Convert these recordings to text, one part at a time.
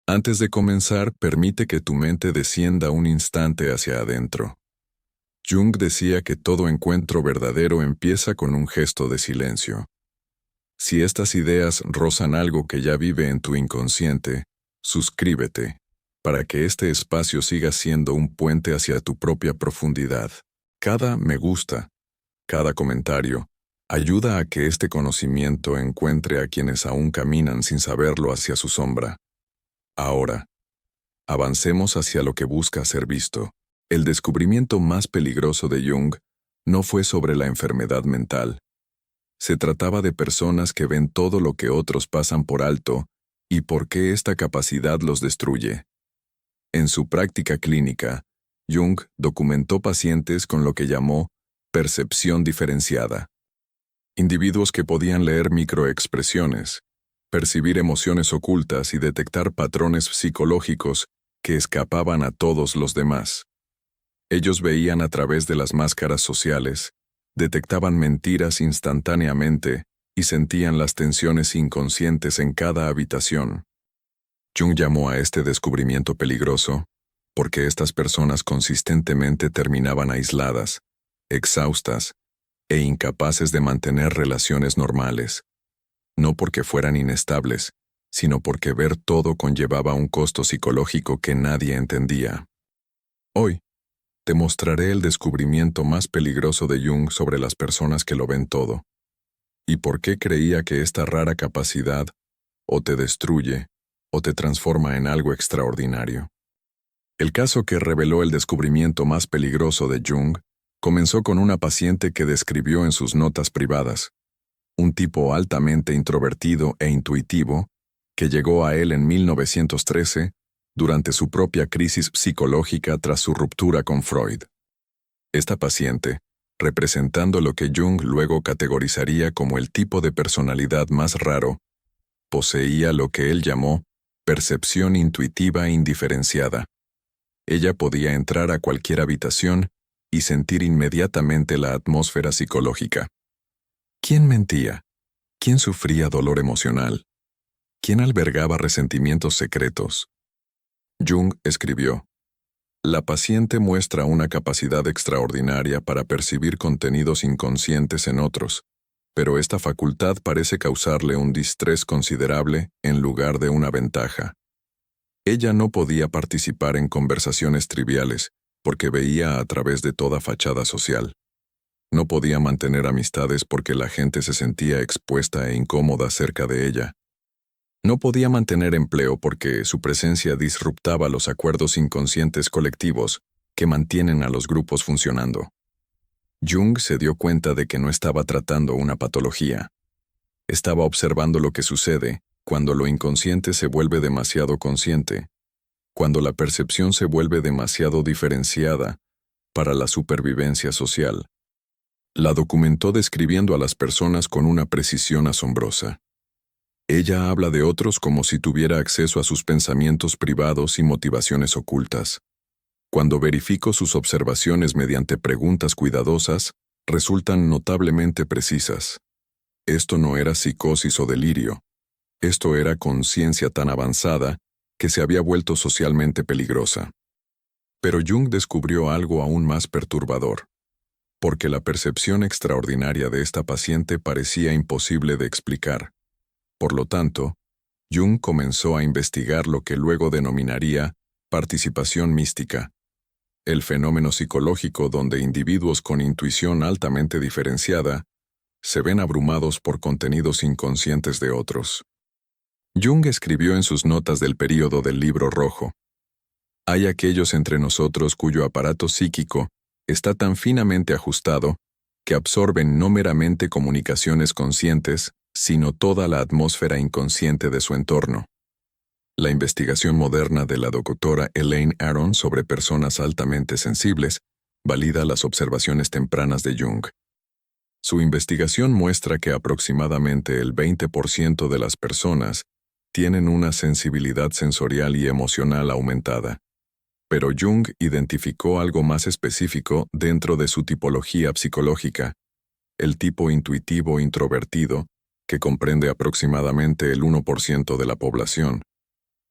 Antes de comenzar, permite que tu mente descienda un instante hacia adentro. Jung decía que todo encuentro verdadero empieza con un gesto de silencio. Si estas ideas rozan algo que ya vive en tu inconsciente, suscríbete, para que este espacio siga siendo un puente hacia tu propia profundidad. Cada me gusta, cada comentario, ayuda a que este conocimiento encuentre a quienes aún caminan sin saberlo hacia su sombra. Ahora, avancemos hacia lo que busca ser visto. El descubrimiento más peligroso de Jung no fue sobre la enfermedad mental. Se trataba de personas que ven todo lo que otros pasan por alto y por qué esta capacidad los destruye. En su práctica clínica, Jung documentó pacientes con lo que llamó percepción diferenciada. Individuos que podían leer microexpresiones, percibir emociones ocultas y detectar patrones psicológicos que escapaban a todos los demás. Ellos veían a través de las máscaras sociales, detectaban mentiras instantáneamente y sentían las tensiones inconscientes en cada habitación. Jung llamó a este descubrimiento peligroso porque estas personas consistentemente terminaban aisladas, exhaustas e incapaces de mantener relaciones normales. No porque fueran inestables, sino porque ver todo conllevaba un costo psicológico que nadie entendía. Hoy, te mostraré el descubrimiento más peligroso de Jung sobre las personas que lo ven todo, y por qué creía que esta rara capacidad o te destruye o te transforma en algo extraordinario. El caso que reveló el descubrimiento más peligroso de Jung comenzó con una paciente que describió en sus notas privadas, un tipo altamente introvertido e intuitivo que llegó a él en 1913 durante su propia crisis psicológica tras su ruptura con Freud. Esta paciente, representando lo que Jung luego categorizaría como el tipo de personalidad más raro, poseía lo que él llamó percepción intuitiva indiferenciada. Ella podía entrar a cualquier habitación y sentir inmediatamente la atmósfera psicológica. ¿Quién mentía? ¿Quién sufría dolor emocional? ¿Quién albergaba resentimientos secretos? Jung escribió: la paciente muestra una capacidad extraordinaria para percibir contenidos inconscientes en otros, pero esta facultad parece causarle un distrés considerable en lugar de una ventaja. Ella no podía participar en conversaciones triviales porque veía a través de toda fachada social. No podía mantener amistades porque la gente se sentía expuesta e incómoda cerca de ella. No podía mantener empleo porque su presencia disruptaba los acuerdos inconscientes colectivos que mantienen a los grupos funcionando. Jung se dio cuenta de que no estaba tratando una patología. Estaba observando lo que sucede cuando lo inconsciente se vuelve demasiado consciente, cuando la percepción se vuelve demasiado diferenciada para la supervivencia social. La documentó describiendo a las personas con una precisión asombrosa. Ella habla de otros como si tuviera acceso a sus pensamientos privados y motivaciones ocultas. Cuando verifico sus observaciones mediante preguntas cuidadosas, resultan notablemente precisas. Esto no era psicosis o delirio. Esto era conciencia tan avanzada que se había vuelto socialmente peligrosa. Pero Jung descubrió algo aún más perturbador, porque la percepción extraordinaria de esta paciente parecía imposible de explicar. Por lo tanto, Jung comenzó a investigar lo que luego denominaría participación mística, el fenómeno psicológico donde individuos con intuición altamente diferenciada se ven abrumados por contenidos inconscientes de otros. Jung escribió en sus notas del período del Libro Rojo: hay aquellos entre nosotros cuyo aparato psíquico está tan finamente ajustado que absorben no meramente comunicaciones conscientes, sino toda la atmósfera inconsciente de su entorno. La investigación moderna de la doctora Elaine Aron sobre personas altamente sensibles valida las observaciones tempranas de Jung. Su investigación muestra que aproximadamente el 20% de las personas tienen una sensibilidad sensorial y emocional aumentada. Pero Jung identificó algo más específico dentro de su tipología psicológica, el tipo intuitivo introvertido, que comprende aproximadamente el 1% de la población,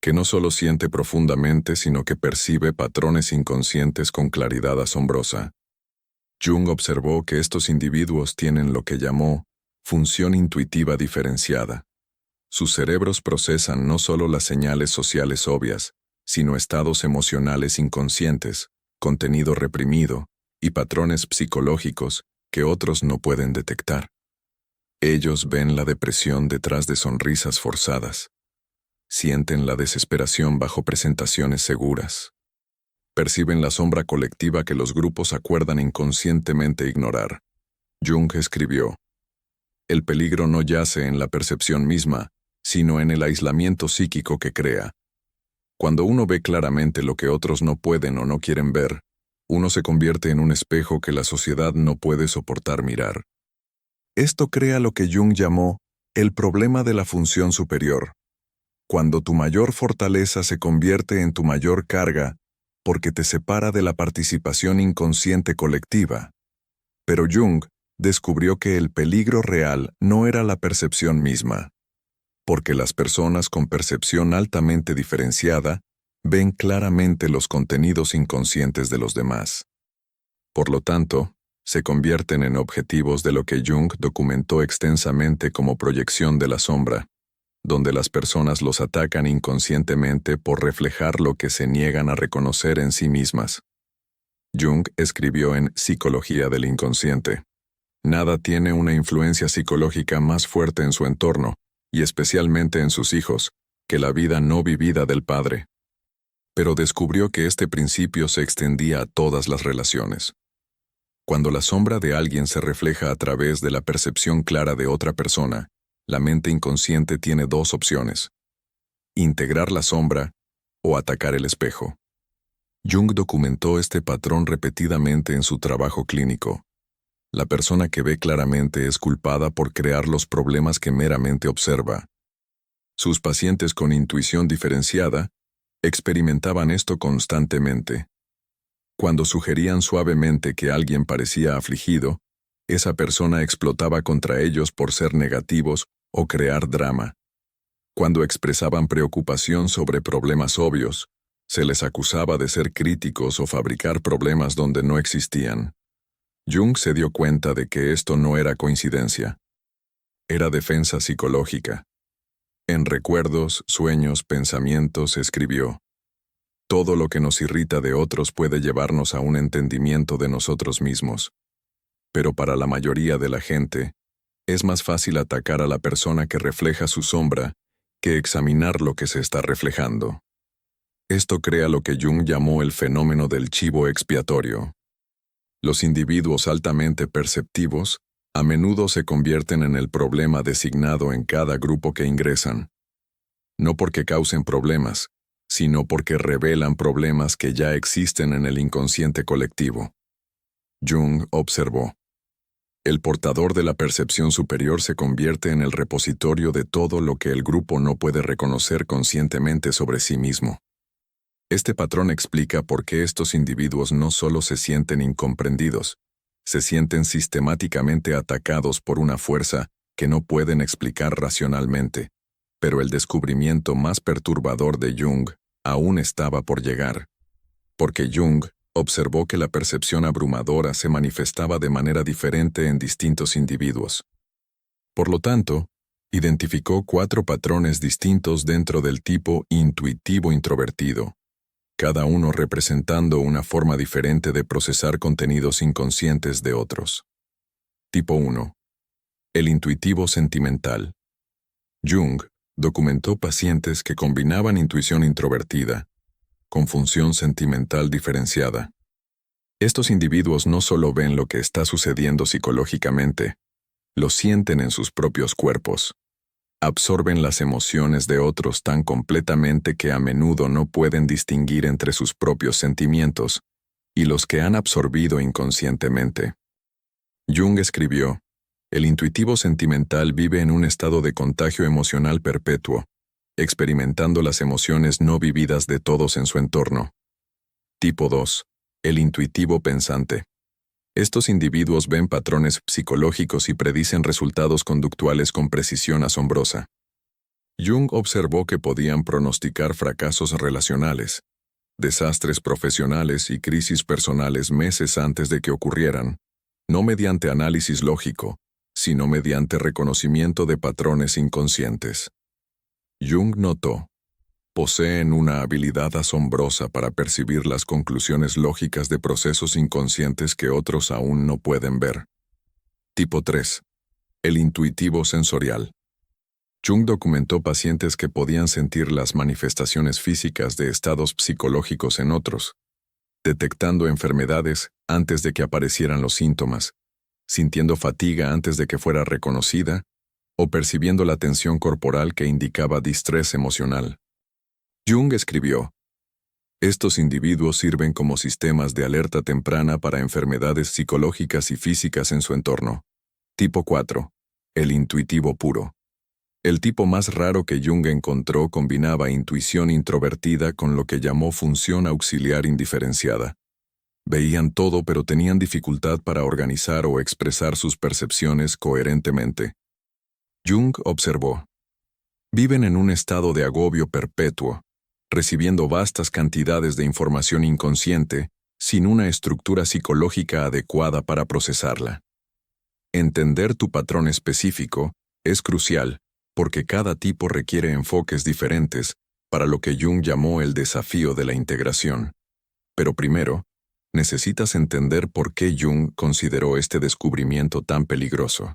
que no solo siente profundamente, sino que percibe patrones inconscientes con claridad asombrosa. Jung observó que estos individuos tienen lo que llamó función intuitiva diferenciada. Sus cerebros procesan no solo las señales sociales obvias, sino estados emocionales inconscientes, contenido reprimido y patrones psicológicos que otros no pueden detectar. Ellos ven la depresión detrás de sonrisas forzadas. Sienten la desesperación bajo presentaciones seguras. Perciben la sombra colectiva que los grupos acuerdan inconscientemente ignorar. Jung escribió: el peligro no yace en la percepción misma, sino en el aislamiento psíquico que crea. Cuando uno ve claramente lo que otros no pueden o no quieren ver, uno se convierte en un espejo que la sociedad no puede soportar mirar. Esto crea lo que Jung llamó el problema de la función superior. Cuando tu mayor fortaleza se convierte en tu mayor carga, porque te separa de la participación inconsciente colectiva. Pero Jung descubrió que el peligro real no era la percepción misma, porque las personas con percepción altamente diferenciada ven claramente los contenidos inconscientes de los demás. Por lo tanto, se convierten en objetivos de lo que Jung documentó extensamente como proyección de la sombra, donde las personas los atacan inconscientemente por reflejar lo que se niegan a reconocer en sí mismas. Jung escribió en Psicología del Inconsciente: nada tiene una influencia psicológica más fuerte en su entorno, y especialmente en sus hijos, que la vida no vivida del padre. Pero descubrió que este principio se extendía a todas las relaciones. Cuando la sombra de alguien se refleja a través de la percepción clara de otra persona, la mente inconsciente tiene dos opciones: integrar la sombra o atacar el espejo. Jung documentó este patrón repetidamente en su trabajo clínico. La persona que ve claramente es culpada por crear los problemas que meramente observa. Sus pacientes con intuición diferenciada experimentaban esto constantemente. Cuando sugerían suavemente que alguien parecía afligido, esa persona explotaba contra ellos por ser negativos o crear drama. Cuando expresaban preocupación sobre problemas obvios, se les acusaba de ser críticos o fabricar problemas donde no existían. Jung se dio cuenta de que esto no era coincidencia. Era defensa psicológica. En Recuerdos, Sueños, Pensamientos escribió: todo lo que nos irrita de otros puede llevarnos a un entendimiento de nosotros mismos. Pero para la mayoría de la gente, es más fácil atacar a la persona que refleja su sombra que examinar lo que se está reflejando. Esto crea lo que Jung llamó el fenómeno del chivo expiatorio. Los individuos altamente perceptivos a menudo se convierten en el problema designado en cada grupo que ingresan. No porque causen problemas, sino porque revelan problemas que ya existen en el inconsciente colectivo. Jung observó: el portador de la percepción superior se convierte en el repositorio de todo lo que el grupo no puede reconocer conscientemente sobre sí mismo. Este patrón explica por qué estos individuos no solo se sienten incomprendidos, se sienten sistemáticamente atacados por una fuerza que no pueden explicar racionalmente. Pero el descubrimiento más perturbador de Jung aún estaba por llegar, porque Jung observó que la percepción abrumadora se manifestaba de manera diferente en distintos individuos. Por lo tanto, identificó 4 patrones distintos dentro del tipo intuitivo introvertido, cada uno representando una forma diferente de procesar contenidos inconscientes de otros. Tipo 1. El intuitivo sentimental. Jung documentó pacientes que combinaban intuición introvertida con función sentimental diferenciada. Estos individuos no solo ven lo que está sucediendo psicológicamente, lo sienten en sus propios cuerpos. Absorben las emociones de otros tan completamente que a menudo no pueden distinguir entre sus propios sentimientos y los que han absorbido inconscientemente. Jung escribió: el intuitivo sentimental vive en un estado de contagio emocional perpetuo, experimentando las emociones no vividas de todos en su entorno. Tipo 2. El intuitivo pensante. Estos individuos ven patrones psicológicos y predicen resultados conductuales con precisión asombrosa. Jung observó que podían pronosticar fracasos relacionales, desastres profesionales y crisis personales meses antes de que ocurrieran, no mediante análisis lógico, sino mediante reconocimiento de patrones inconscientes. Jung notó: poseen una habilidad asombrosa para percibir las conclusiones lógicas de procesos inconscientes que otros aún no pueden ver. Tipo 3. El intuitivo sensorial. Jung documentó pacientes que podían sentir las manifestaciones físicas de estados psicológicos en otros, detectando enfermedades antes de que aparecieran los síntomas, sintiendo fatiga antes de que fuera reconocida, o percibiendo la tensión corporal que indicaba distrés emocional. Jung escribió: estos individuos sirven como sistemas de alerta temprana para enfermedades psicológicas y físicas en su entorno. Tipo 4. El intuitivo puro. El tipo más raro que Jung encontró combinaba intuición introvertida con lo que llamó función auxiliar indiferenciada. Veían todo, pero tenían dificultad para organizar o expresar sus percepciones coherentemente. Jung observó: viven en un estado de agobio perpetuo, recibiendo vastas cantidades de información inconsciente, sin una estructura psicológica adecuada para procesarla. Entender tu patrón específico es crucial, porque cada tipo requiere enfoques diferentes para lo que Jung llamó el desafío de la integración. Pero primero, necesitas entender por qué Jung consideró este descubrimiento tan peligroso.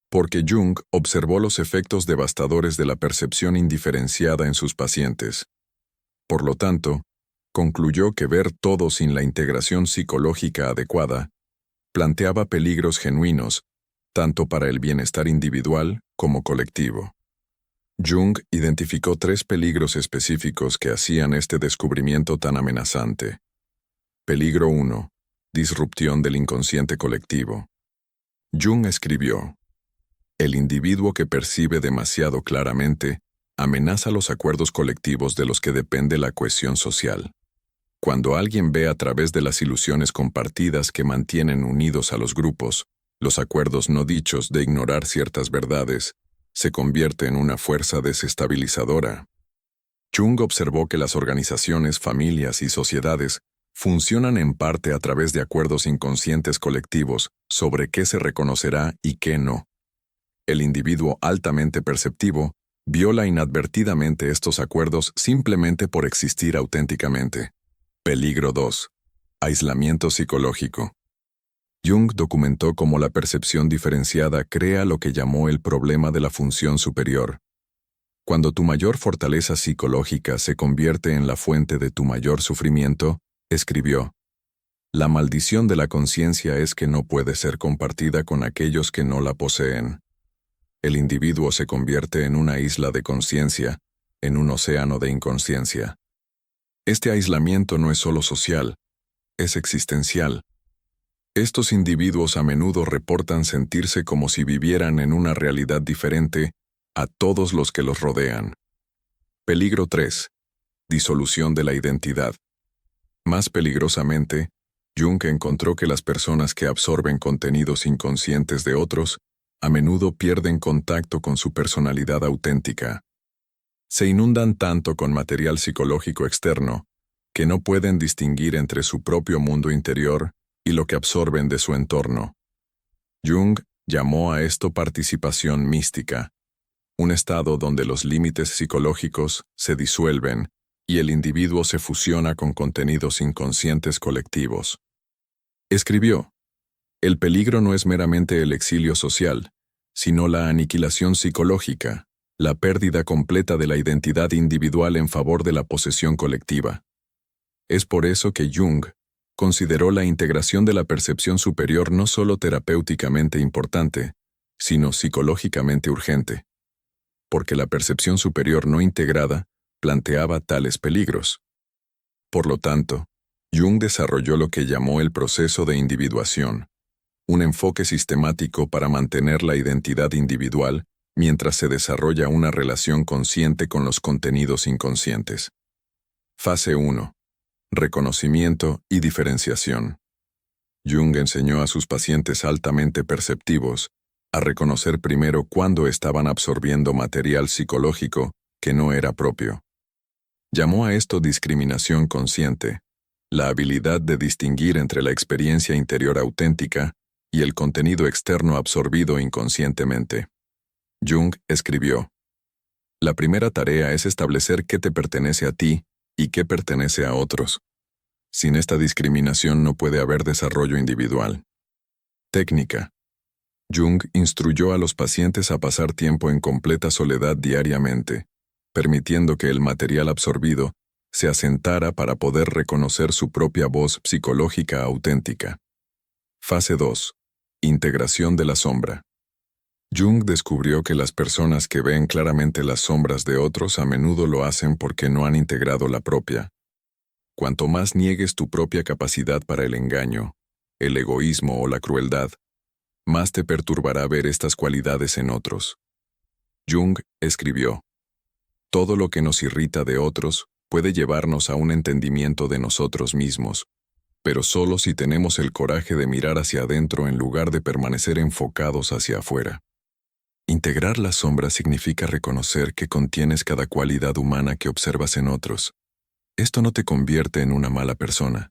Porque Jung observó los efectos devastadores de la percepción indiferenciada en sus pacientes. Por lo tanto, concluyó que ver todo sin la integración psicológica adecuada planteaba peligros genuinos, tanto para el bienestar individual como colectivo. Jung identificó 3 peligros específicos que hacían este descubrimiento tan amenazante. Peligro 1. Disrupción del inconsciente colectivo. Jung escribió: el individuo que percibe demasiado claramente amenaza los acuerdos colectivos de los que depende la cohesión social. Cuando alguien ve a través de las ilusiones compartidas que mantienen unidos a los grupos, los acuerdos no dichos de ignorar ciertas verdades, se convierte en una fuerza desestabilizadora. Jung observó que las organizaciones, familias y sociedades funcionan en parte a través de acuerdos inconscientes colectivos sobre qué se reconocerá y qué no. El individuo altamente perceptivo viola inadvertidamente estos acuerdos simplemente por existir auténticamente. Peligro 2. Aislamiento psicológico. Jung documentó cómo la percepción diferenciada crea lo que llamó el problema de la función superior. Cuando tu mayor fortaleza psicológica se convierte en la fuente de tu mayor sufrimiento, escribió: la maldición de la conciencia es que no puede ser compartida con aquellos que no la poseen. El individuo se convierte en una isla de conciencia, en un océano de inconsciencia. Este aislamiento no es solo social, es existencial. Estos individuos a menudo reportan sentirse como si vivieran en una realidad diferente a todos los que los rodean. Peligro 3. Disolución de la identidad. Más peligrosamente, Jung encontró que las personas que absorben contenidos inconscientes de otros a menudo pierden contacto con su personalidad auténtica. Se inundan tanto con material psicológico externo que no pueden distinguir entre su propio mundo interior y lo que absorben de su entorno. Jung llamó a esto participación mística, un estado donde los límites psicológicos se disuelven y el individuo se fusiona con contenidos inconscientes colectivos. Escribió: el peligro no es meramente el exilio social, sino la aniquilación psicológica, la pérdida completa de la identidad individual en favor de la posesión colectiva. Es por eso que Jung consideró la integración de la percepción superior no solo terapéuticamente importante, sino psicológicamente urgente. Porque la percepción superior no integrada planteaba tales peligros. Por lo tanto, Jung desarrolló lo que llamó el proceso de individuación, un enfoque sistemático para mantener la identidad individual mientras se desarrolla una relación consciente con los contenidos inconscientes. Fase 1. Reconocimiento y diferenciación. Jung enseñó a sus pacientes altamente perceptivos a reconocer primero cuándo estaban absorbiendo material psicológico que no era propio. Llamó a esto discriminación consciente, la habilidad de distinguir entre la experiencia interior auténtica y el contenido externo absorbido inconscientemente. Jung escribió: la primera tarea es establecer qué te pertenece a ti y qué pertenece a otros. Sin esta discriminación no puede haber desarrollo individual. Técnica. Jung instruyó a los pacientes a pasar tiempo en completa soledad diariamente, permitiendo que el material absorbido se asentara para poder reconocer su propia voz psicológica auténtica. Fase 2. Integración de la sombra. Jung descubrió que las personas que ven claramente las sombras de otros a menudo lo hacen porque no han integrado la propia. Cuanto más niegues tu propia capacidad para el engaño, el egoísmo o la crueldad, más te perturbará ver estas cualidades en otros. Jung escribió: todo lo que nos irrita de otros puede llevarnos a un entendimiento de nosotros mismos, pero solo si tenemos el coraje de mirar hacia adentro en lugar de permanecer enfocados hacia afuera. Integrar la sombra significa reconocer que contienes cada cualidad humana que observas en otros. Esto no te convierte en una mala persona.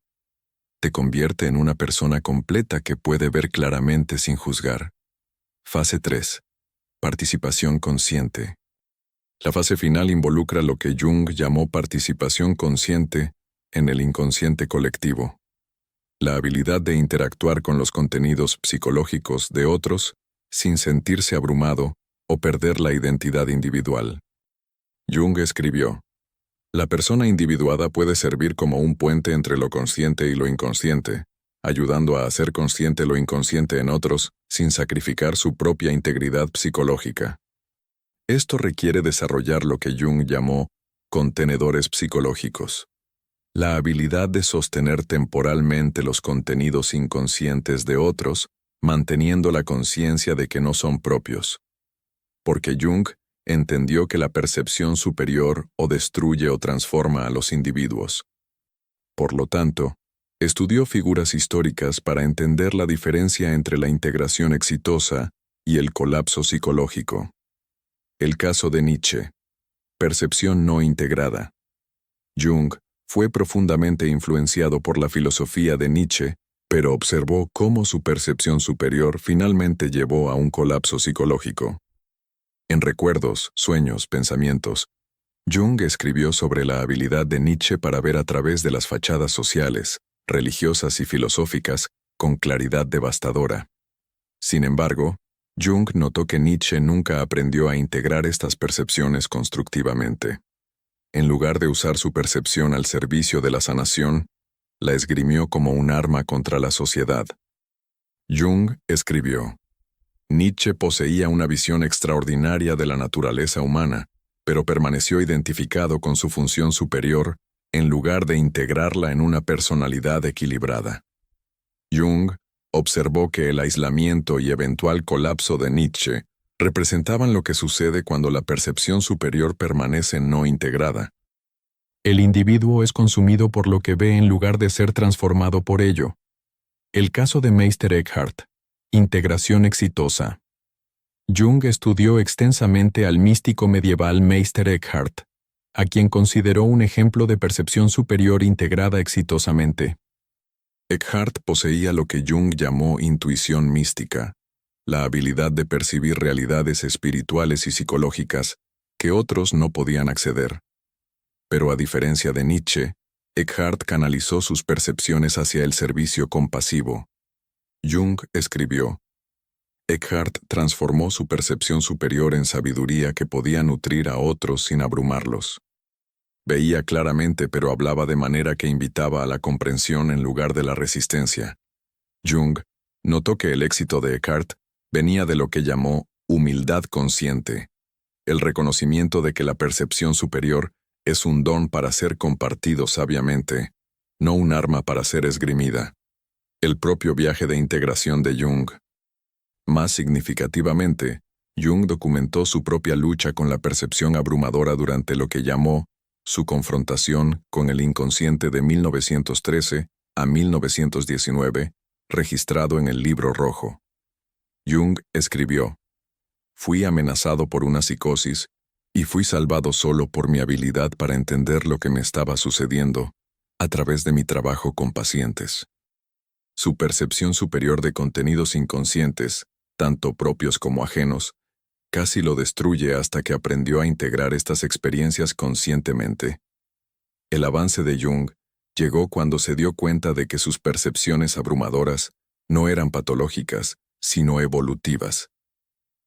Te convierte en una persona completa que puede ver claramente sin juzgar. Fase 3. Participación consciente. La fase final involucra lo que Jung llamó participación consciente en el inconsciente colectivo. La habilidad de interactuar con los contenidos psicológicos de otros sin sentirse abrumado o perder la identidad individual. Jung escribió: la persona individuada puede servir como un puente entre lo consciente y lo inconsciente, ayudando a hacer consciente lo inconsciente en otros sin sacrificar su propia integridad psicológica. Esto requiere desarrollar lo que Jung llamó contenedores psicológicos. La habilidad de sostener temporalmente los contenidos inconscientes de otros, manteniendo la conciencia de que no son propios. Porque Jung entendió que la percepción superior o destruye o transforma a los individuos. Por lo tanto, estudió figuras históricas para entender la diferencia entre la integración exitosa y el colapso psicológico. El caso de Nietzsche. Percepción no integrada. Jung fue profundamente influenciado por la filosofía de Nietzsche, pero observó cómo su percepción superior finalmente llevó a un colapso psicológico. En Recuerdos, Sueños, Pensamientos, Jung escribió sobre la habilidad de Nietzsche para ver a través de las fachadas sociales, religiosas y filosóficas con claridad devastadora. Sin embargo, Jung notó que Nietzsche nunca aprendió a integrar estas percepciones constructivamente. En lugar de usar su percepción al servicio de la sanación, la esgrimió como un arma contra la sociedad. Jung escribió: Nietzsche poseía una visión extraordinaria de la naturaleza humana, pero permaneció identificado con su función superior en lugar de integrarla en una personalidad equilibrada. Jung observó que el aislamiento y eventual colapso de Nietzsche representaban lo que sucede cuando la percepción superior permanece no integrada. El individuo es consumido por lo que ve en lugar de ser transformado por ello. El caso de Meister Eckhart. Integración exitosa. Jung estudió extensamente al místico medieval Meister Eckhart, a quien consideró un ejemplo de percepción superior integrada exitosamente. Eckhart poseía lo que Jung llamó intuición mística, la habilidad de percibir realidades espirituales y psicológicas que otros no podían acceder. Pero a diferencia de Nietzsche, Eckhart canalizó sus percepciones hacia el servicio compasivo. Jung escribió: Eckhart transformó su percepción superior en sabiduría que podía nutrir a otros sin abrumarlos. Veía claramente, pero hablaba de manera que invitaba a la comprensión en lugar de la resistencia. Jung notó que el éxito de Eckhart venía de lo que llamó humildad consciente, el reconocimiento de que la percepción superior es un don para ser compartido sabiamente, no un arma para ser esgrimida. El propio viaje de integración de Jung. Más significativamente, Jung documentó su propia lucha con la percepción abrumadora durante lo que llamó su confrontación con el inconsciente de 1913 a 1919, registrado en el Libro Rojo. Jung escribió: "Fui amenazado por una psicosis y fui salvado solo por mi habilidad para entender lo que me estaba sucediendo a través de mi trabajo con pacientes". Su percepción superior de contenidos inconscientes, tanto propios como ajenos, casi lo destruye hasta que aprendió a integrar estas experiencias conscientemente. El avance de Jung llegó cuando se dio cuenta de que sus percepciones abrumadoras no eran patológicas, sino evolutivas.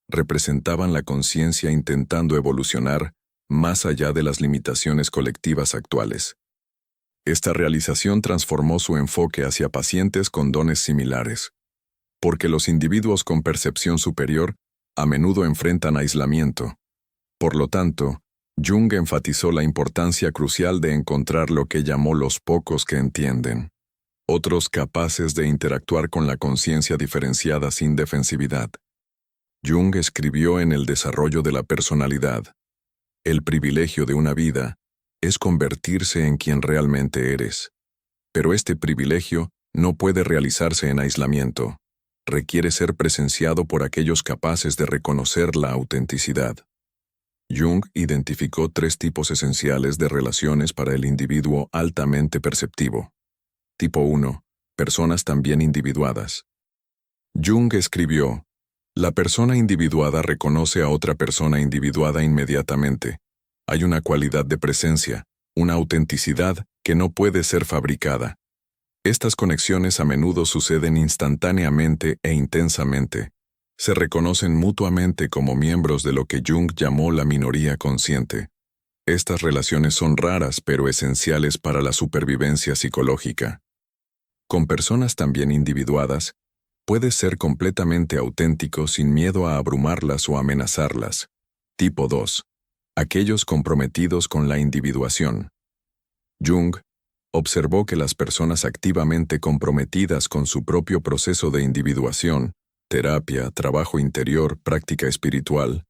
Representaban la conciencia intentando evolucionar más allá de las limitaciones colectivas actuales. Esta realización transformó su enfoque hacia pacientes con dones similares, porque los individuos con percepción superior a menudo enfrentan aislamiento. Por lo tanto, Jung enfatizó la importancia crucial de encontrar lo que llamó los pocos que entienden, otros capaces de interactuar con la conciencia diferenciada sin defensividad. Jung escribió en El desarrollo de la personalidad: "El privilegio de una vida es convertirse en quien realmente eres. Pero este privilegio no puede realizarse en aislamiento. Requiere ser presenciado por aquellos capaces de reconocer la autenticidad". Jung identificó 3 tipos esenciales de relaciones para el individuo altamente perceptivo. Tipo 1. Personas también individuadas. Jung escribió: "La persona individuada reconoce a otra persona individuada inmediatamente. Hay una cualidad de presencia, una autenticidad que no puede ser fabricada. Estas conexiones a menudo suceden instantáneamente e intensamente. Se reconocen mutuamente como miembros de lo que Jung llamó la minoría consciente. Estas relaciones son raras pero esenciales para la supervivencia psicológica. Con personas también individuadas, puedes ser completamente auténtico sin miedo a abrumarlas o amenazarlas". Tipo 2. Aquellos comprometidos con la individuación. Jung observó que las personas activamente comprometidas con su propio proceso de individuación, terapia, trabajo interior, práctica espiritual,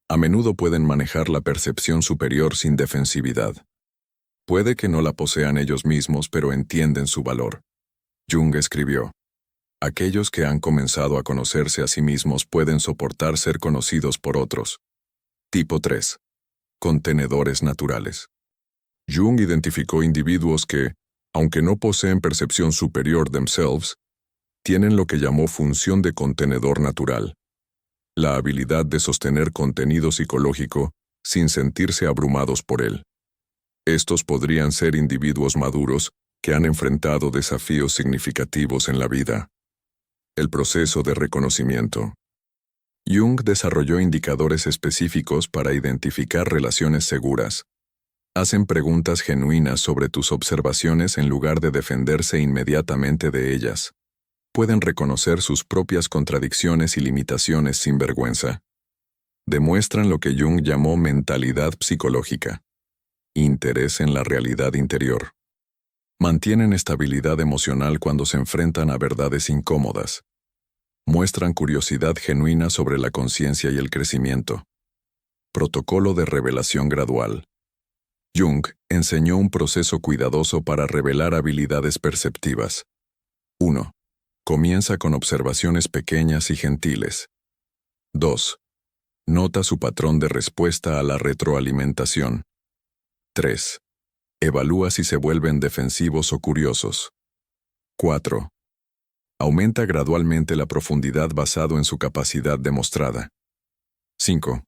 a menudo pueden manejar la percepción superior sin defensividad. Puede que no la posean ellos mismos, pero entienden su valor. Jung escribió: "Aquellos que han comenzado a conocerse a sí mismos pueden soportar ser conocidos por otros". Tipo 3. Contenedores naturales. Jung identificó individuos que, aunque no poseen percepción superior themselves, tienen lo que llamó función de contenedor natural, la habilidad de sostener contenido psicológico sin sentirse abrumados por él. Estos podrían ser individuos maduros que han enfrentado desafíos significativos en la vida. El proceso de reconocimiento. Jung desarrolló indicadores específicos para identificar relaciones seguras. Hacen preguntas genuinas sobre tus observaciones en lugar de defenderse inmediatamente de ellas. Pueden reconocer sus propias contradicciones y limitaciones sin vergüenza. Demuestran lo que Jung llamó mentalidad psicológica: interés en la realidad interior. Mantienen estabilidad emocional cuando se enfrentan a verdades incómodas. Muestran curiosidad genuina sobre la conciencia y el crecimiento. Protocolo de revelación gradual. Jung enseñó un proceso cuidadoso para revelar habilidades perceptivas. 1. Comienza con observaciones pequeñas y gentiles. 2. Nota su patrón de respuesta a la retroalimentación. 3. Evalúa si se vuelven defensivos o curiosos. 4. Aumenta gradualmente la profundidad basado en su capacidad demostrada. 5.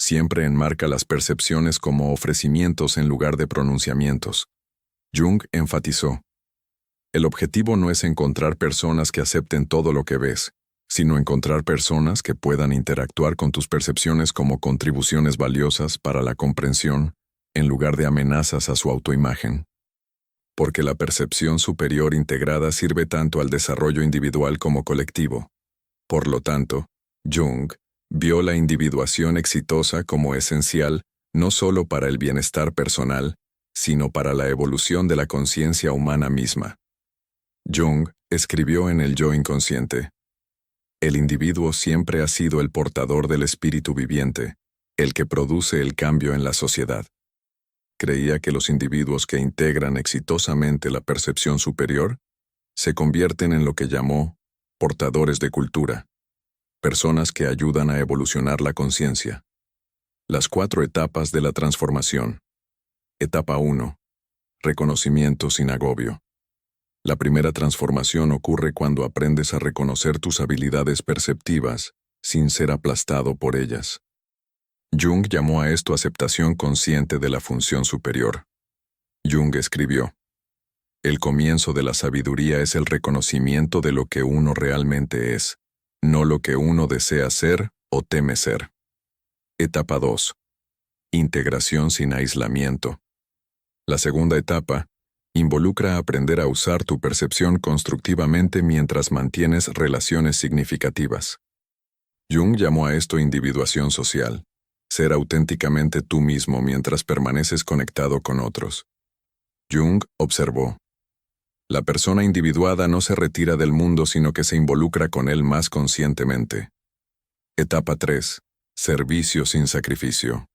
Siempre enmarca las percepciones como ofrecimientos en lugar de pronunciamientos. Jung enfatizó: el objetivo no es encontrar personas que acepten todo lo que ves, sino encontrar personas que puedan interactuar con tus percepciones como contribuciones valiosas para la comprensión, en lugar de amenazas a su autoimagen. Porque la percepción superior integrada sirve tanto al desarrollo individual como colectivo. Por lo tanto, Jung vio la individuación exitosa como esencial no solo para el bienestar personal, sino para la evolución de la conciencia humana misma. Jung escribió en El yo inconsciente: el individuo siempre ha sido el portador del espíritu viviente, el que produce el cambio en la sociedad. Creía que los individuos que integran exitosamente la percepción superior se convierten en lo que llamó portadores de cultura. personas que ayudan a evolucionar la conciencia. Las 4 etapas de la transformación. Etapa 1. Reconocimiento sin agobio. La primera transformación ocurre cuando aprendes a reconocer tus habilidades perceptivas sin ser aplastado por ellas. Jung llamó a esto aceptación consciente de la función superior. Jung escribió: el comienzo de la sabiduría es el reconocimiento de lo que uno realmente es, no lo que uno desea ser o teme ser. Etapa 2. Integración sin aislamiento. La segunda etapa involucra aprender a usar tu percepción constructivamente mientras mantienes relaciones significativas. Jung llamó a esto individuación social, ser auténticamente tú mismo mientras permaneces conectado con otros. Jung observó: la persona individuada no se retira del mundo sino que se involucra con él más conscientemente. Etapa 3. Servicio sin sacrificio.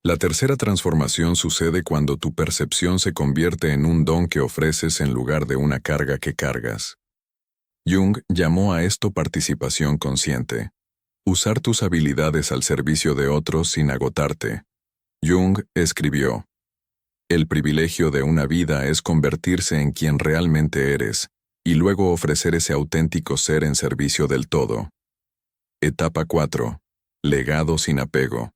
La tercera transformación sucede cuando tu percepción se convierte en un don que ofreces en lugar de una carga que cargas. Jung llamó a esto participación consciente. Usar tus habilidades al servicio de otros sin agotarte. Jung escribió: el privilegio de una vida es convertirse en quien realmente eres, y luego ofrecer ese auténtico ser en servicio del todo. Etapa 4. Legado sin apego.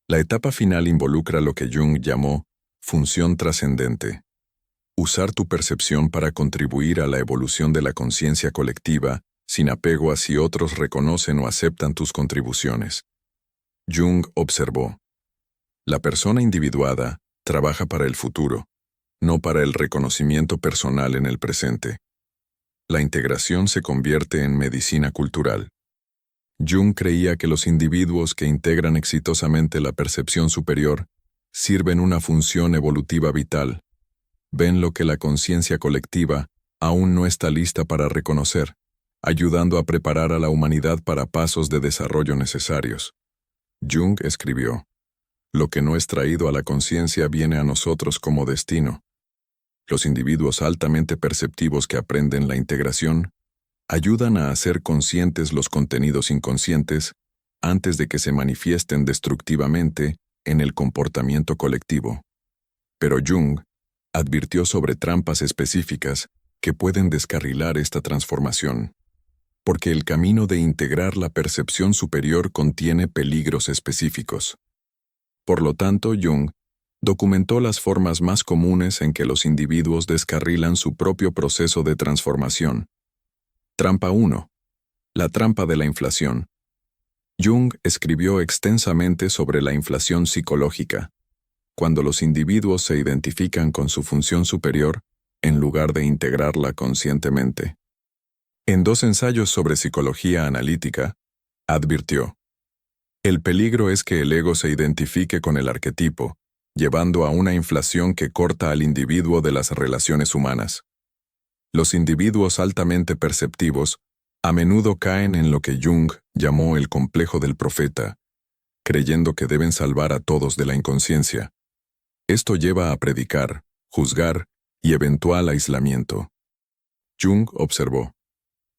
La etapa final involucra lo que Jung llamó función trascendente. Usar tu percepción para contribuir a la evolución de la conciencia colectiva, sin apego a si otros reconocen o aceptan tus contribuciones. Jung observó: la persona individuada trabaja para el futuro, no para el reconocimiento personal en el presente. La integración se convierte en medicina cultural. Jung creía que los individuos que integran exitosamente la percepción superior sirven una función evolutiva vital. Ven lo que la conciencia colectiva aún no está lista para reconocer, ayudando a preparar a la humanidad para pasos de desarrollo necesarios. Jung escribió: lo que no es traído a la conciencia viene a nosotros como destino. Los individuos altamente perceptivos que aprenden la integración ayudan a hacer conscientes los contenidos inconscientes antes de que se manifiesten destructivamente en el comportamiento colectivo. Pero Jung advirtió sobre trampas específicas que pueden descarrilar esta transformación, porque el camino de integrar la percepción superior contiene peligros específicos. Por lo tanto, Jung documentó las formas más comunes en que los individuos descarrilan su propio proceso de transformación. Trampa 1. La trampa de la inflación. Jung escribió extensamente sobre la inflación psicológica, cuando los individuos se identifican con su función superior en lugar de integrarla conscientemente. En 2 ensayos sobre psicología analítica, advirtió: el peligro es que el ego se identifique con el arquetipo, llevando a una inflación que corta al individuo de las relaciones humanas. Los individuos altamente perceptivos a menudo caen en lo que Jung llamó el complejo del profeta, creyendo que deben salvar a todos de la inconsciencia. Esto lleva a predicar, juzgar y eventual aislamiento. Jung observó: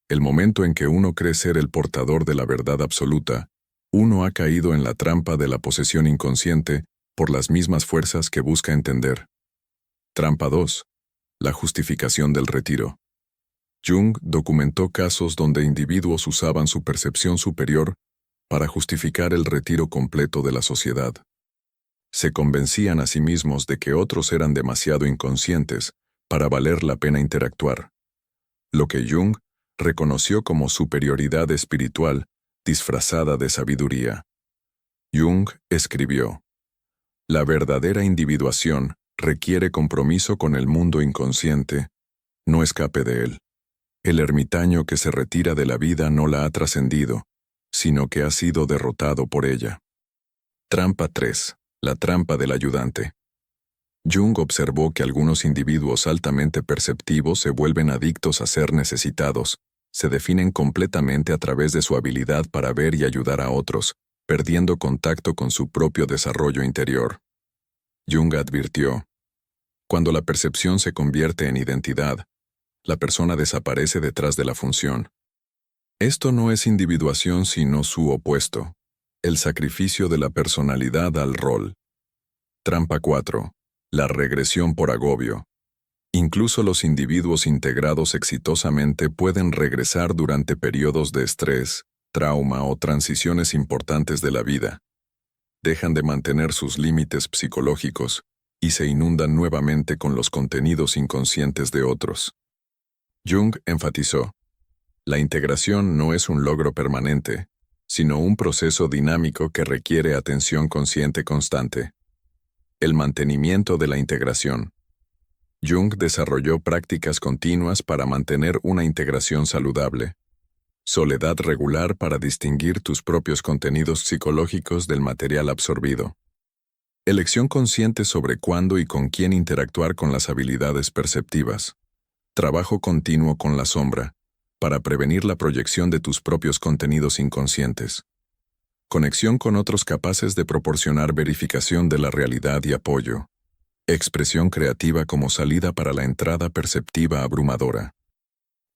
el momento en que uno cree ser el portador de la verdad absoluta, uno ha caído en la trampa de la posesión inconsciente por las mismas fuerzas que busca entender. Trampa 2. La justificación del retiro. Jung documentó casos donde individuos usaban su percepción superior para justificar el retiro completo de la sociedad. Se convencían a sí mismos de que otros eran demasiado inconscientes para valer la pena interactuar, lo que Jung reconoció como superioridad espiritual disfrazada de sabiduría. Jung escribió: la verdadera individuación requiere compromiso con el mundo inconsciente, no escape de él. El ermitaño que se retira de la vida no la ha trascendido, sino que ha sido derrotado por ella. Trampa 3. La trampa del ayudante. Jung observó que algunos individuos altamente perceptivos se vuelven adictos a ser necesitados, se definen completamente a través de su habilidad para ver y ayudar a otros, perdiendo contacto con su propio desarrollo interior. Jung advirtió: cuando la percepción se convierte en identidad, la persona desaparece detrás de la función. Esto no es individuación sino su opuesto, el sacrificio de la personalidad al rol. Trampa 4. La regresión por agobio. Incluso los individuos integrados exitosamente pueden regresar durante periodos de estrés, trauma o transiciones importantes de la vida. Dejan de mantener sus límites psicológicos y se inundan nuevamente con los contenidos inconscientes de otros. Jung enfatizó: la integración no es un logro permanente, sino un proceso dinámico que requiere atención consciente constante. El mantenimiento de la integración. Jung desarrolló prácticas continuas para mantener una integración saludable. Soledad regular para distinguir tus propios contenidos psicológicos del material absorbido. Elección consciente sobre cuándo y con quién interactuar con las habilidades perceptivas. Trabajo continuo con la sombra, para prevenir la proyección de tus propios contenidos inconscientes. Conexión con otros capaces de proporcionar verificación de la realidad y apoyo. Expresión creativa como salida para la entrada perceptiva abrumadora.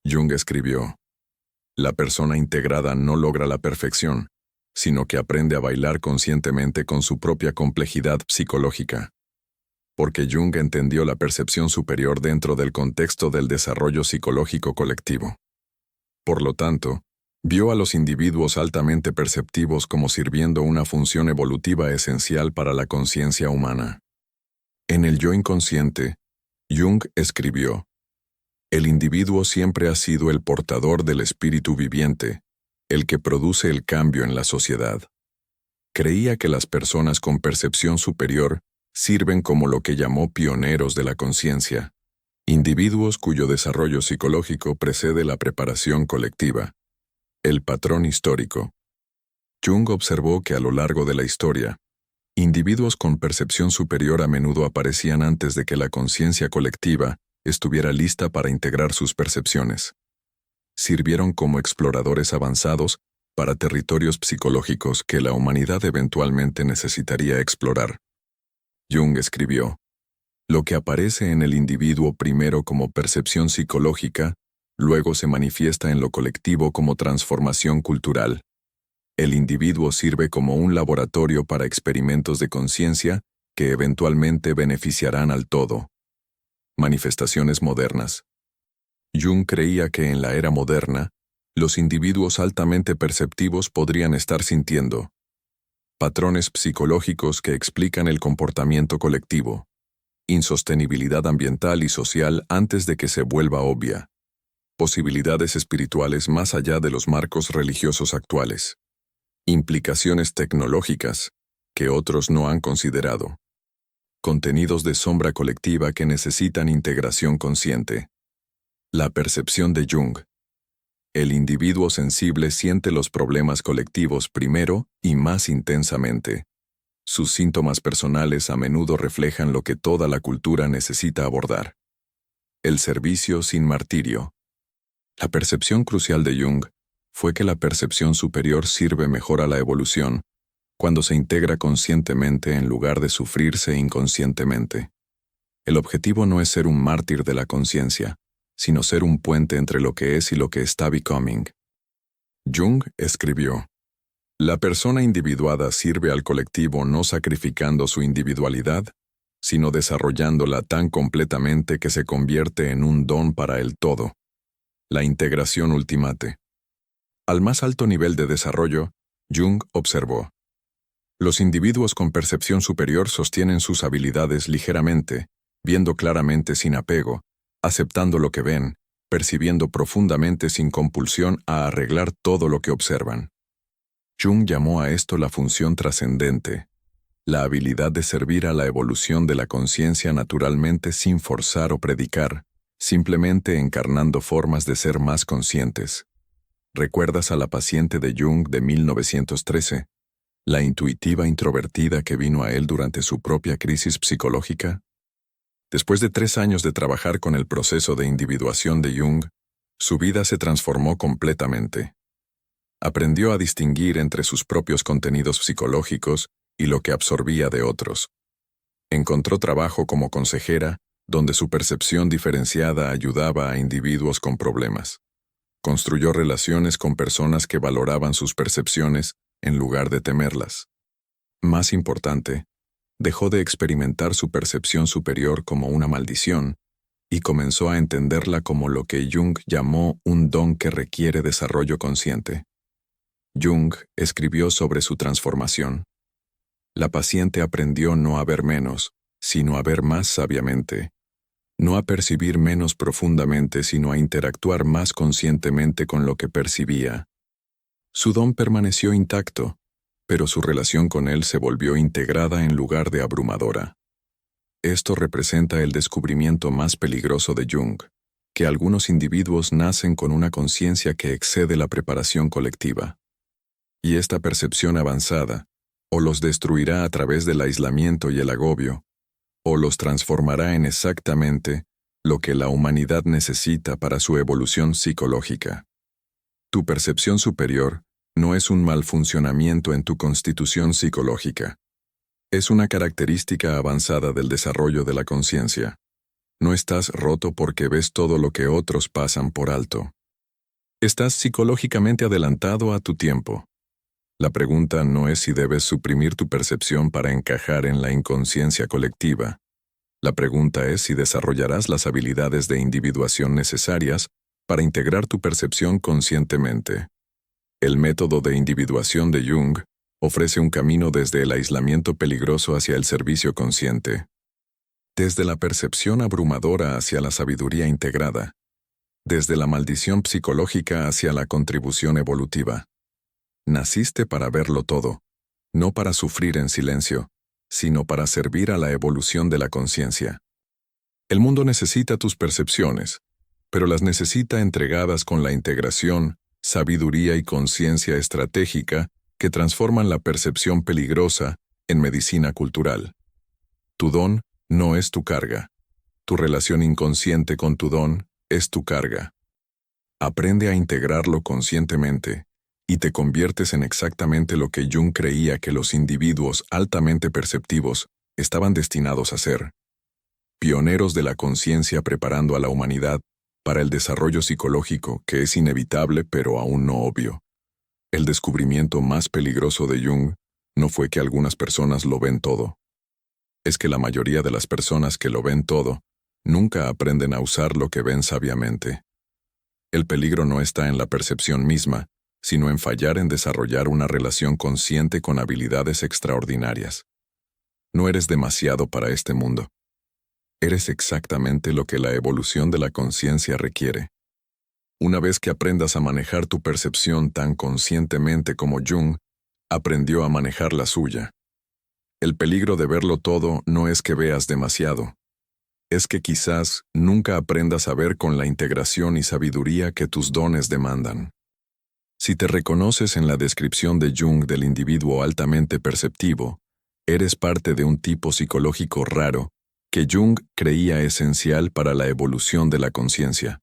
Jung escribió: la persona integrada no logra la perfección, sino que aprende a bailar conscientemente con su propia complejidad psicológica. Porque Jung entendió la percepción superior dentro del contexto del desarrollo psicológico colectivo. Por lo tanto, vio a los individuos altamente perceptivos como sirviendo una función evolutiva esencial para la conciencia humana. En el yo inconsciente, Jung escribió: el individuo siempre ha sido el portador del espíritu viviente, el que produce el cambio en la sociedad. Creía que las personas con percepción superior sirven como lo que llamó pioneros de la conciencia, individuos cuyo desarrollo psicológico precede la preparación colectiva. El patrón histórico. Jung observó que a lo largo de la historia, individuos con percepción superior a menudo aparecían antes de que la conciencia colectiva estuviera lista para integrar sus percepciones. Sirvieron como exploradores avanzados para territorios psicológicos que la humanidad eventualmente necesitaría explorar. Jung escribió: lo que aparece en el individuo primero como percepción psicológica, luego se manifiesta en lo colectivo como transformación cultural. El individuo sirve como un laboratorio para experimentos de conciencia que eventualmente beneficiarán al todo. Manifestaciones modernas. Jung creía que en la era moderna, los individuos altamente perceptivos podrían estar sintiendo patrones psicológicos que explican el comportamiento colectivo, insostenibilidad ambiental y social antes de que se vuelva obvia, posibilidades espirituales más allá de los marcos religiosos actuales, implicaciones tecnológicas que otros no han considerado, contenidos de sombra colectiva que necesitan integración consciente. La percepción de Jung. El individuo sensible siente los problemas colectivos primero y más intensamente. Sus síntomas personales a menudo reflejan lo que toda la cultura necesita abordar. El servicio sin martirio. La percepción crucial de Jung fue que la percepción superior sirve mejor a la evolución cuando se integra conscientemente en lugar de sufrirse inconscientemente. El objetivo no es ser un mártir de la conciencia, sino ser un puente entre lo que es y lo que está becoming. Jung escribió: la persona individuada sirve al colectivo no sacrificando su individualidad, sino desarrollándola tan completamente que se convierte en un don para el todo. La integración ultimate. Al más alto nivel de desarrollo, Jung observó: los individuos con percepción superior sostienen sus habilidades ligeramente, viendo claramente sin apego, aceptando lo que ven, percibiendo profundamente sin compulsión a arreglar todo lo que observan. Jung llamó a esto la función trascendente, la habilidad de servir a la evolución de la conciencia naturalmente sin forzar o predicar, simplemente encarnando formas de ser más conscientes. ¿Recuerdas a la paciente de Jung de 1913? La intuitiva introvertida que vino a él durante su propia crisis psicológica. Después de 3 años de trabajar con el proceso de individuación de Jung, su vida se transformó completamente. Aprendió a distinguir entre sus propios contenidos psicológicos y lo que absorbía de otros. Encontró trabajo como consejera, donde su percepción diferenciada ayudaba a individuos con problemas. Construyó relaciones con personas que valoraban sus percepciones en lugar de temerlas. Más importante, dejó de experimentar su percepción superior como una maldición y comenzó a entenderla como lo que Jung llamó un don que requiere desarrollo consciente. Jung escribió sobre su transformación. La paciente aprendió no a ver menos, sino a ver más sabiamente, no a percibir menos profundamente, sino a interactuar más conscientemente con lo que percibía. Su don permaneció intacto, pero su relación con él se volvió integrada en lugar de abrumadora. Esto representa el descubrimiento más peligroso de Jung, que algunos individuos nacen con una conciencia que excede la preparación colectiva. Y esta percepción avanzada, o los destruirá a través del aislamiento y el agobio, o los transformará en exactamente lo que la humanidad necesita para su evolución psicológica. Tu percepción superior no es un mal funcionamiento en tu constitución psicológica. Es una característica avanzada del desarrollo de la conciencia. No estás roto porque ves todo lo que otros pasan por alto. Estás psicológicamente adelantado a tu tiempo. La pregunta no es si debes suprimir tu percepción para encajar en la inconsciencia colectiva. La pregunta es si desarrollarás las habilidades de individuación necesarias para integrar tu percepción conscientemente. El método de individuación de Jung ofrece un camino desde el aislamiento peligroso hacia el servicio consciente. Desde la percepción abrumadora hacia la sabiduría integrada. Desde la maldición psicológica hacia la contribución evolutiva. Naciste para verlo todo, no para sufrir en silencio, sino para servir a la evolución de la conciencia. El mundo necesita tus percepciones, pero las necesita entregadas con la integración, sabiduría y conciencia estratégica que transforman la percepción peligrosa en medicina cultural. Tu don no es tu carga. Tu relación inconsciente con tu don es tu carga. Aprende a integrarlo conscientemente y te conviertes en exactamente lo que Jung creía que los individuos altamente perceptivos estaban destinados a ser. Pioneros de la conciencia preparando a la humanidad para el desarrollo psicológico que es inevitable pero aún no obvio. El descubrimiento más peligroso de Jung no fue que algunas personas lo ven todo. Es que la mayoría de las personas que lo ven todo nunca aprenden a usar lo que ven sabiamente. El peligro no está en la percepción misma, sino en fallar en desarrollar una relación consciente con habilidades extraordinarias. No eres demasiado para este mundo. Eres exactamente lo que la evolución de la conciencia requiere. Una vez que aprendas a manejar tu percepción tan conscientemente como Jung aprendió a manejar la suya. El peligro de verlo todo no es que veas demasiado. Es que quizás nunca aprendas a ver con la integración y sabiduría que tus dones demandan. Si te reconoces en la descripción de Jung del individuo altamente perceptivo, eres parte de un tipo psicológico raro que Jung creía esencial para la evolución de la conciencia.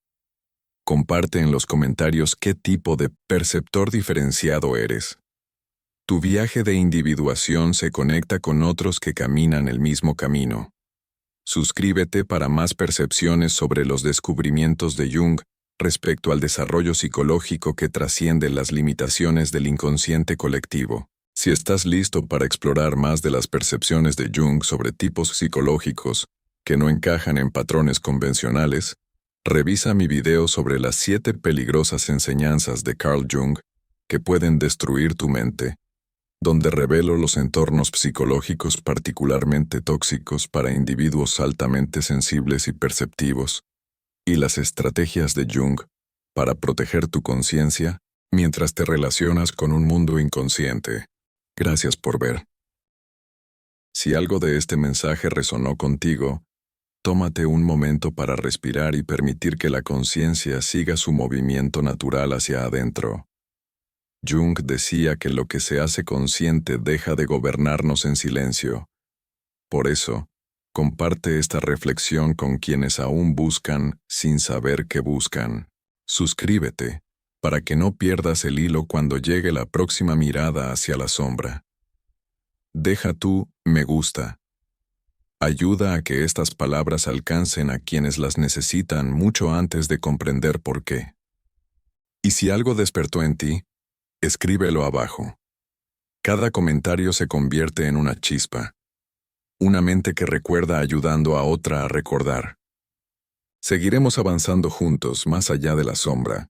Comparte en los comentarios qué tipo de perceptor diferenciado eres. Tu viaje de individuación se conecta con otros que caminan el mismo camino. Suscríbete para más percepciones sobre los descubrimientos de Jung respecto al desarrollo psicológico que trasciende las limitaciones del inconsciente colectivo. Si estás listo para explorar más de las percepciones de Jung sobre tipos psicológicos que no encajan en patrones convencionales, revisa mi video sobre las 7 peligrosas enseñanzas de Carl Jung que pueden destruir tu mente, donde revelo los entornos psicológicos particularmente tóxicos para individuos altamente sensibles y perceptivos, y las estrategias de Jung para proteger tu conciencia mientras te relacionas con un mundo inconsciente. Gracias por ver. Si algo de este mensaje resonó contigo, tómate un momento para respirar y permitir que la conciencia siga su movimiento natural hacia adentro. Jung decía que lo que se hace consciente deja de gobernarnos en silencio. Por eso, comparte esta reflexión con quienes aún buscan sin saber qué buscan. Suscríbete para que no pierdas el hilo cuando llegue la próxima mirada hacia la sombra. Deja tu me gusta. Ayuda a que estas palabras alcancen a quienes las necesitan mucho antes de comprender por qué. Y si algo despertó en ti, escríbelo abajo. Cada comentario se convierte en una chispa, una mente que recuerda ayudando a otra a recordar. Seguiremos avanzando juntos más allá de la sombra,